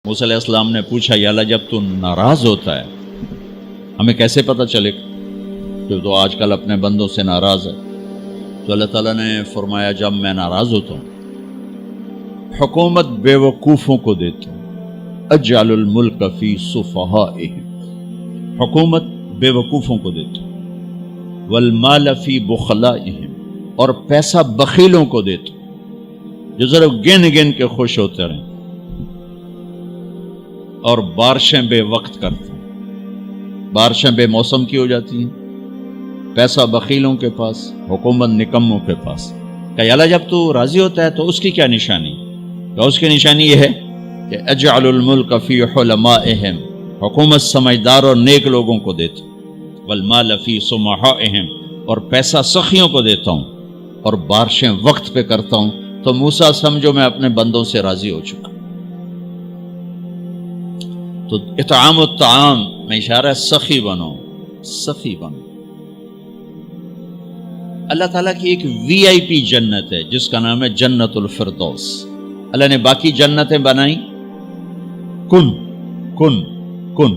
موسیٰ علیہ السلام نے پوچھا یا اللہ جب تو ناراض ہوتا ہے ہمیں کیسے پتہ چلے کہ تو آج کل اپنے بندوں سے ناراض ہے؟ تو اللہ تعالیٰ نے فرمایا جب میں ناراض ہوتا ہوں حکومت بے وقوفوں کو دیتا ہوں، اجعل الملک فی صفہائہم، حکومت بے وقوفوں کو دیتا ہوں، والمال فی بخلائہم، اور پیسہ بخیلوں کو دیتا ہوں جو ذرا گن گن کے خوش ہوتے رہیں، اور بارشیں بے وقت کرتے ہیں، بارشیں بے موسم کی ہو جاتی ہیں، پیسہ بخیلوں کے پاس، حکومت نکموں کے پاس۔ کہ اللہ جب تو راضی ہوتا ہے تو اس کی کیا نشانی؟ کہ اس کی نشانی یہ ہے کہ اجعل الملک فی حلمائہم، حکومت سمجھدار اور نیک لوگوں کو دیتا ہوں، والمال فی سمحائہم، اور پیسہ سخیوں کو دیتا ہوں، اور بارشیں وقت پہ کرتا ہوں۔ تو موسیٰ سمجھو میں اپنے بندوں سے راضی ہو چکا۔ تو اطعام الطعام میں اشارہ ہے سخی بنو، سخی بنو۔ اللہ تعالیٰ کی ایک وی آئی پی جنت ہے جس کا نام ہے جنت الفردوس۔ اللہ نے باقی جنتیں بنائیں کن کن کن،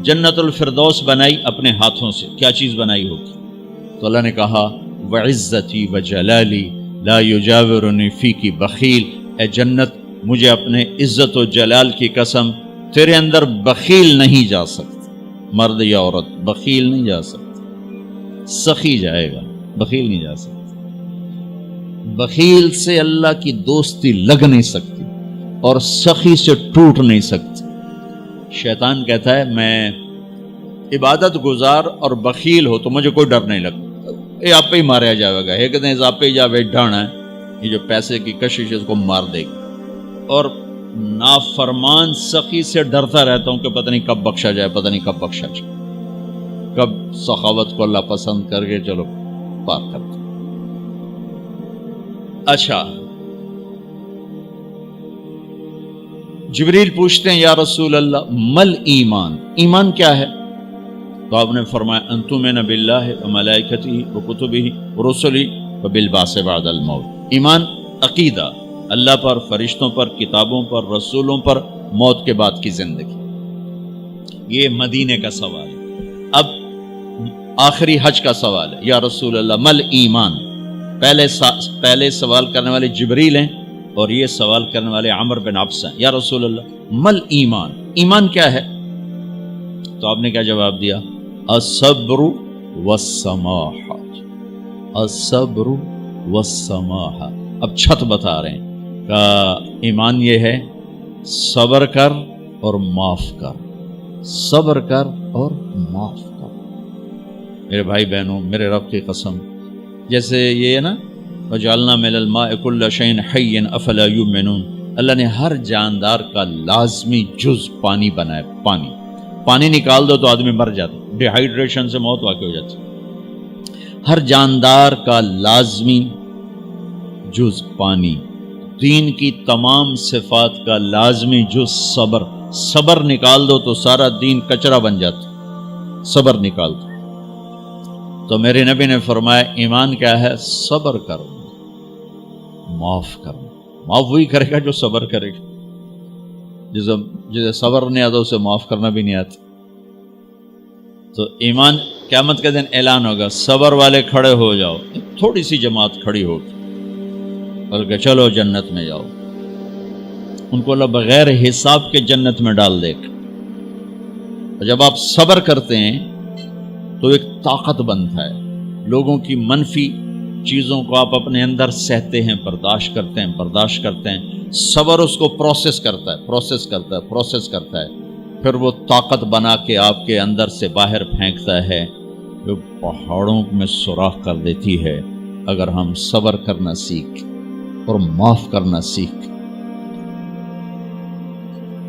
جنت الفردوس بنائی اپنے ہاتھوں سے۔ کیا چیز بنائی ہوگی؟ تو اللہ نے کہا وعزتی وجلالی لا یجاورنی فیکی بخیل، اے جنت مجھے اپنے عزت و جلال کی قسم تیرے اندر بخیل نہیں جا سکتا، مرد یا عورت بخیل نہیں جا سکتا، سخی جائے گا، بخیل نہیں جا سکتا۔ بخیل سے اللہ کی دوستی لگ نہیں سکتی اور سخی سے ٹوٹ نہیں سکتی۔ شیطان کہتا ہے میں عبادت گزار اور بخیل ہو تو مجھے کوئی ڈر نہیں لگتا، یہ آپ پہ ہی ماریا جائے گا، ایک دن آپ پہ جاوے ڈھانا ہے، یہ جو پیسے کی کشش اس کو مار دے گی۔ اور نافرمان سخی سے ڈرتا رہتا ہوں کہ پتہ نہیں کب بخشا جائے، پتہ نہیں کب بخشا جائے، کب سخاوت کو اللہ پسند کر کے چلو پار کرتا۔ اچھا، جبریل پوچھتے ہیں یا رسول اللہ مل ایمان، ایمان کیا ہے؟ تو آپ نے فرمایا ان تؤمن باللہ وملائکتہ وکتبہ ورسلہ وبالبعث بعد الموت۔ ایمان عقیدہ، اللہ پر، فرشتوں پر، کتابوں پر، رسولوں پر، موت کے بعد کی زندگی۔ یہ مدینے کا سوال ہے۔ اب آخری حج کا سوال ہے یا رسول اللہ مل ایمان۔ پہلے سوال کرنے والے جبریل ہیں اور یہ سوال کرنے والے عمر بن عبس ہیں۔ یا رسول اللہ مل ایمان، ایمان کیا ہے؟ تو آپ نے کیا جواب دیا؟ الصبر والسماحہ، الصبر والسماحہ۔ اب چھت بتا رہے ہیں کہ ایمان یہ ہے صبر کر اور معاف کر، صبر کر اور معاف کر۔ میرے بھائی بہنوں، میرے رب کی قسم، جیسے یہ ہے نا وجعلنا من الماء كل شيء حي افلا يؤمنون، اللہ نے ہر جاندار کا لازمی جز پانی بنایا۔ پانی نکال دو تو آدمی مر جاتا، ڈی ہائیڈریشن سے موت واقع ہو جاتی۔ ہر جاندار کا لازمی جز پانی، دین کی تمام صفات کا لازمی جز صبر، صبر نکال دو تو سارا دین کچرا بن جاتا، صبر نکال دو۔ تو میرے نبی نے فرمایا ایمان کیا ہے؟ صبر کرو، معاف کرو۔ معاف وہی کرے گا جو صبر کرے گا، جسے صبر نہیں آتا اسے معاف کرنا بھی نہیں آتا۔ تو ایمان قیامت کے دن اعلان ہوگا صبر والے کھڑے ہو جاؤ، تھوڑی سی جماعت کھڑی ہوگی، بلکہ چلو جنت میں جاؤ۔ ان کو اللہ بغیر حساب کے جنت میں ڈال دے گا۔ اور جب آپ صبر کرتے ہیں تو ایک طاقت بنتا ہے، لوگوں کی منفی چیزوں کو آپ اپنے اندر سہتے ہیں، برداشت کرتے ہیں۔ صبر اس کو پروسیس کرتا ہے، پھر وہ طاقت بنا کے آپ کے اندر سے باہر پھینکتا ہے، جو پہاڑوں میں سوراخ کر دیتی ہے اگر ہم صبر کرنا سیکھ اور معاف کرنا سیکھ۔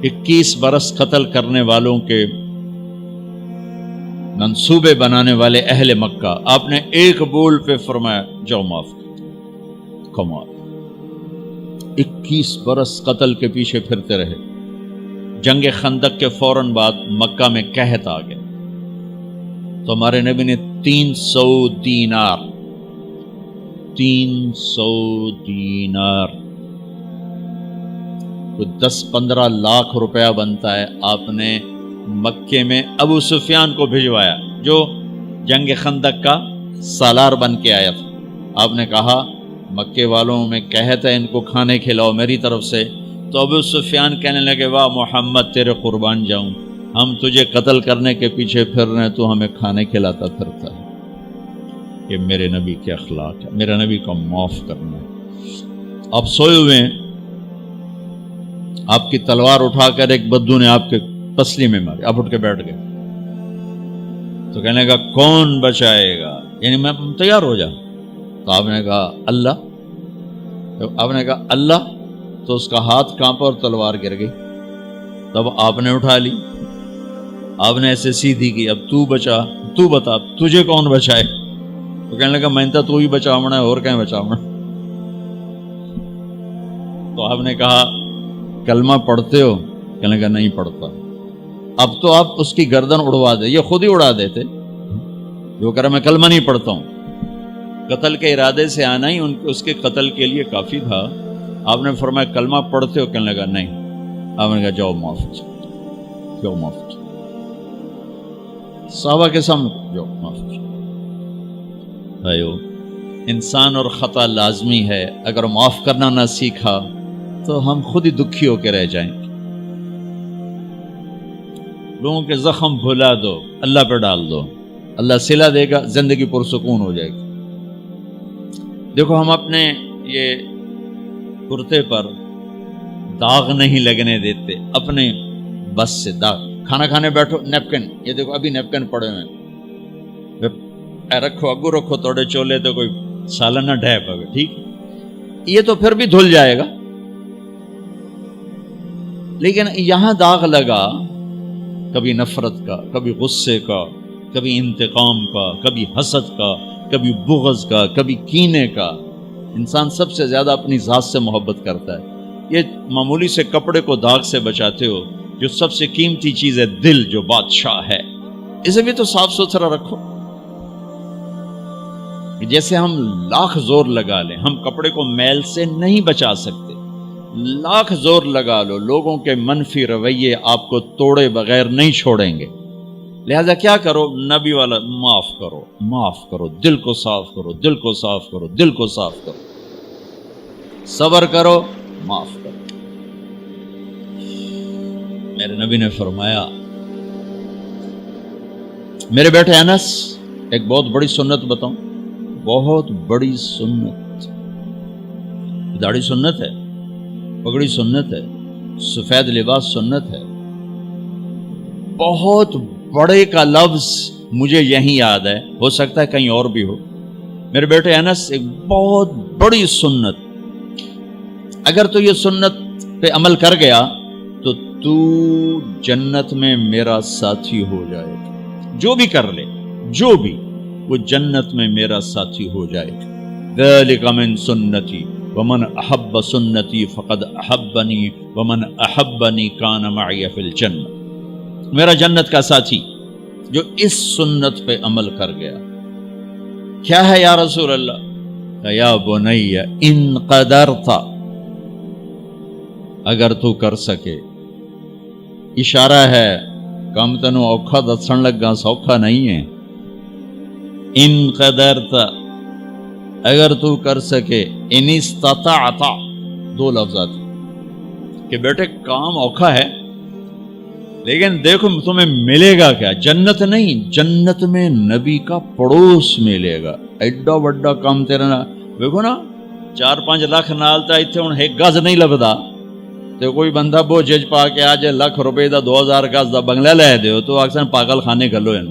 21 برس قتل کرنے والوں کے منصوبے بنانے والے اہل مکہ، آپ نے ایک بول پہ فرمایا جاؤ معاف کر۔ کمال، 21 برس قتل کے پیچھے پھرتے رہے۔ جنگ خندق کے فوراً بعد مکہ میں قحط آ گیا، تو ہمارے نبی نے 300 دینار کوئی 10-15 لاکھ روپیہ بنتا ہے، آپ نے مکے میں ابو سفیان کو بھجوایا جو جنگ خندق کا سالار بن کے آیا تھا. آپ نے کہا مکے والوں میں کہتا ہے ان کو کھانے کھلاؤ میری طرف سے. تو ابو سفیان کہنے لگے واہ محمد تیرے قربان جاؤں، ہم تجھے قتل کرنے کے پیچھے پھر رہے ہیں، تو ہمیں کھانے کھلاتا پھرتا ہے. یہ میرے نبی کے اخلاق ہے، میرا نبی کو معاف کرنا ہے. آپ سوئے ہوئے ہیں، آپ کی تلوار اٹھا کر ایک بدو نے آپ کے پسلی میں ماری، آپ اٹھ کے بیٹھ گئے، تو کہنے کا کون بچائے گا، یعنی میں تیار ہو جا. تو آپ نے کہا اللہ. آپ نے کہا اللہ، تو اس کا ہاتھ کانپا اور تلوار گر گئی. تب آپ نے اٹھا لی، آپ نے ایسے سیدھی کی، اب تو بچا، تو بتا تجھے کون بچائے. تو کہنے لگا میں تو ہی بچاونا ہے، اور کہیں بچاونا. تو آپ نے کہا کلمہ پڑھتے ہو؟ کہنے لگا نہیں پڑھتا. اب تو آپ اس کی گردن اڑوا دے، یہ خود ہی اڑا دیتے جو کہہ رہا میں کلمہ نہیں پڑھتا ہوں. قتل کے ارادے سے آنا ہی اس کے قتل کے لیے کافی تھا. آپ نے فرمایا کلمہ پڑھتے ہو؟ کہنے لگا نہیں. آپ نے کہا جاؤ معاف ہو جاؤ، جاؤ معاف ہو جاؤ. صحابہ کے سامنے جاؤ معاف ہو جاؤ. بھائیو، انسان اور خطا لازمی ہے، اگر معاف کرنا نہ سیکھا تو ہم خود ہی دکھی ہو کے رہ جائیں گے. لوگوں کے زخم بھلا دو، اللہ پہ ڈال دو، اللہ صلہ دے گا، زندگی پرسکون ہو جائے گی. دیکھو ہم اپنے یہ کرتے پر داغ نہیں لگنے دیتے، اپنے بس سے داغ. کھانا کھانے بیٹھو نیپکن، یہ دیکھو ابھی نیپکن پڑے ہوئے اے رکھو، اگو رکھو توڑے چولے تو کوئی سالن نہ ڈھے پاوے، ٹھیک یہ تو پھر بھی دھل جائے گا. لیکن یہاں داغ لگا، کبھی نفرت کا، کبھی غصے کا، کبھی انتقام کا، کبھی حسد کا، کبھی بغض کا، کبھی کینے کا. انسان سب سے زیادہ اپنی ذات سے محبت کرتا ہے. یہ معمولی سے کپڑے کو داغ سے بچاتے ہو، جو سب سے قیمتی چیز ہے دل، جو بادشاہ ہے، اسے بھی تو صاف ستھرا رکھو. جیسے ہم لاکھ زور لگا لیں، ہم کپڑے کو میل سے نہیں بچا سکتے. لاکھ زور لگا لو، لوگوں کے منفی رویے آپ کو توڑے بغیر نہیں چھوڑیں گے. لہذا کیا کرو؟ نبی والا معاف کرو، معاف کرو، دل کو صاف کرو، دل کو صاف کرو، دل کو صاف کرو، صبر کرو، معاف کرو. میرے نبی نے فرمایا، میرے بیٹے انس، ایک بہت بڑی سنت بتاؤں، بہت بڑی سنت. داڑھی سنت ہے، پگڑی سنت ہے، سفید لباس سنت ہے. بہت بڑے کا لفظ مجھے یہیں یاد ہے، ہو سکتا ہے کہیں اور بھی ہو. میرے بیٹے انس، ایک بہت بڑی سنت، اگر تو یہ سنت پہ عمل کر گیا تو جنت میں میرا ساتھی ہو جائے گا. جو بھی کر لے، جو بھی، وہ جنت میں میرا ساتھی ہو جائے گا. ذالک من سنتی ومن احب سنتی فقد احبنی ومن احبنی کان معی فی الجنہ. میرا جنت کا ساتھی جو اس سنت پہ عمل کر گیا. کیا ہے یا رسول اللہ؟ یا بنی ان قدرت، اگر تو کر سکے. اشارہ ہے کم تنو اوکھا دسن لگا، سوکھا نہیں ہے. ان قدرت، اگر تو کر سکے. ان استطاعت، دو لفظات کہ بیٹے کام اوکھا ہے، لیکن دیکھو تمہیں ملے گا کیا؟ جنت نہیں، جنت میں نبی کا پڑوس ملے گا. ایڈا وڈا کام تیرا، دیکھو نا 4-5 لاکھ نالتا اتنے ہوں ایک گز نہیں لبدا. تو کوئی بندہ بوجھ پا کے آ جائے ₹1,00,000 دا 2,000 گز دا بنگلہ لے دیو تو اکثر پاگل خانے گلو ہیں.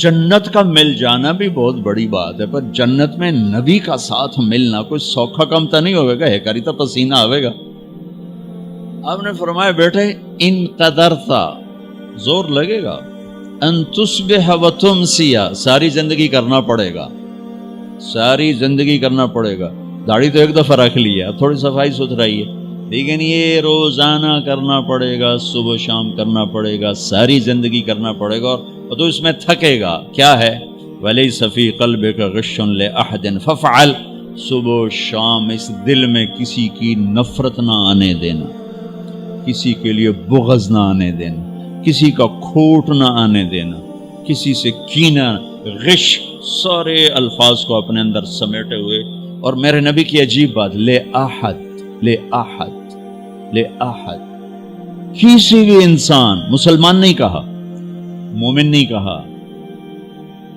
جنت کا مل جانا بھی بہت بڑی بات ہے، پر جنت میں نبی کا ساتھ ملنا کوئی سوکھا کم تو نہیں ہوئے گا، ہے کری تو پسینہ آئے گا. آپ نے فرمایا بیٹے ان قدرتا، زور لگے گا. ان تصبح و تمسی، ساری زندگی کرنا پڑے گا، ساری زندگی کرنا پڑے گا. داڑھی تو ایک دفعہ رکھ لی ہے، اب تھوڑی صفائی ستھرائی ہے، لیکن یہ روزانہ کرنا پڑے گا، صبح شام کرنا پڑے گا، ساری زندگی کرنا پڑے گا. اور تو اس میں تھکے گا. کیا ہے؟ وَلَيْسَ فِي قَلْبِكَ غِشٌّ لِأَحَدٍ فَافْعَلْ. صبح و شام اس دل میں کسی کی نفرت نہ آنے دینا، کسی کے لیے بغض نہ آنے دینا، کسی کا کھوٹ نہ آنے دینا، کسی سے کینہ، غش، سارے الفاظ کو اپنے اندر سمیٹے ہوئے. اور میرے نبی کی عجیب بات، لے احد، کسی بھی انسان، مسلمان نہیں کہا، مومن نہیں کہا،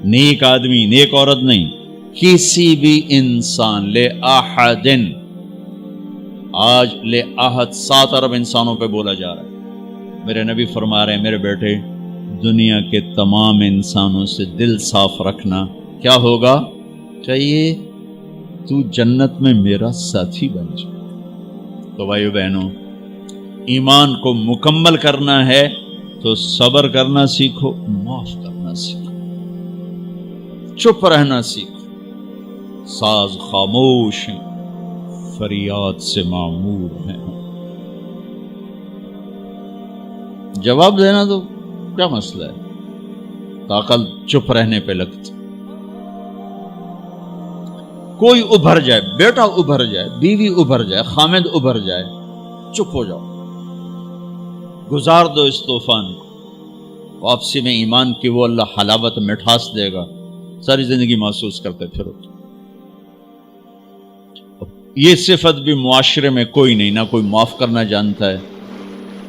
نیک آدمی، نیک عورت نہیں، کسی بھی انسان، لے احدن. آج لے احد 7 ارب انسانوں پہ بولا جا رہا ہے. میرے نبی فرما رہے ہیں، میرے بیٹے، دنیا کے تمام انسانوں سے دل صاف رکھنا. کیا ہوگا؟ کہیے تو جنت میں میرا ساتھی بن جائے. تو بھائیو بہنوں، ایمان کو مکمل کرنا ہے تو صبر کرنا سیکھو، معاف کرنا سیکھو، چپ رہنا سیکھو. ساز خاموش ہیں، فریاد سے معمور ہیں. جواب دینا تو کیا مسئلہ ہے، طاقت چپ رہنے پہ لگتی. کوئی ابھر جائے، بیٹا ابھر جائے، بیوی ابھر جائے، خامد ابھر جائے، چپ ہو جاؤ، گزار دو اس طوفان کو. واپسی میں ایمان کی وہ اللہ حلاوت مٹھاس دے گا، ساری زندگی محسوس کرتے پھرو. یہ صفت بھی معاشرے میں کوئی نہیں، نہ کوئی معاف کرنا جانتا ہے،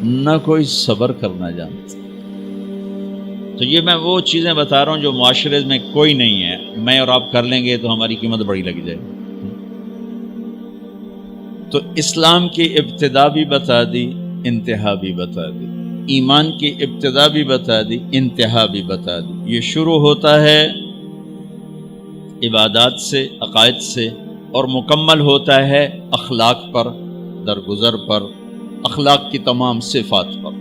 نہ کوئی صبر کرنا جانتا. تو یہ میں وہ چیزیں بتا رہا ہوں جو معاشرے میں کوئی نہیں ہے. میں اور آپ کر لیں گے تو ہماری قیمت بڑی لگ جائے گی. تو اسلام کی ابتدا بھی بتا دی، انتہا بھی بتا دی. ایمان کی ابتدا بھی بتا دی، انتہا بھی بتا دی. یہ شروع ہوتا ہے عبادات سے، عقائد سے، اور مکمل ہوتا ہے اخلاق پر، درگزر پر، اخلاق کی تمام صفات پر.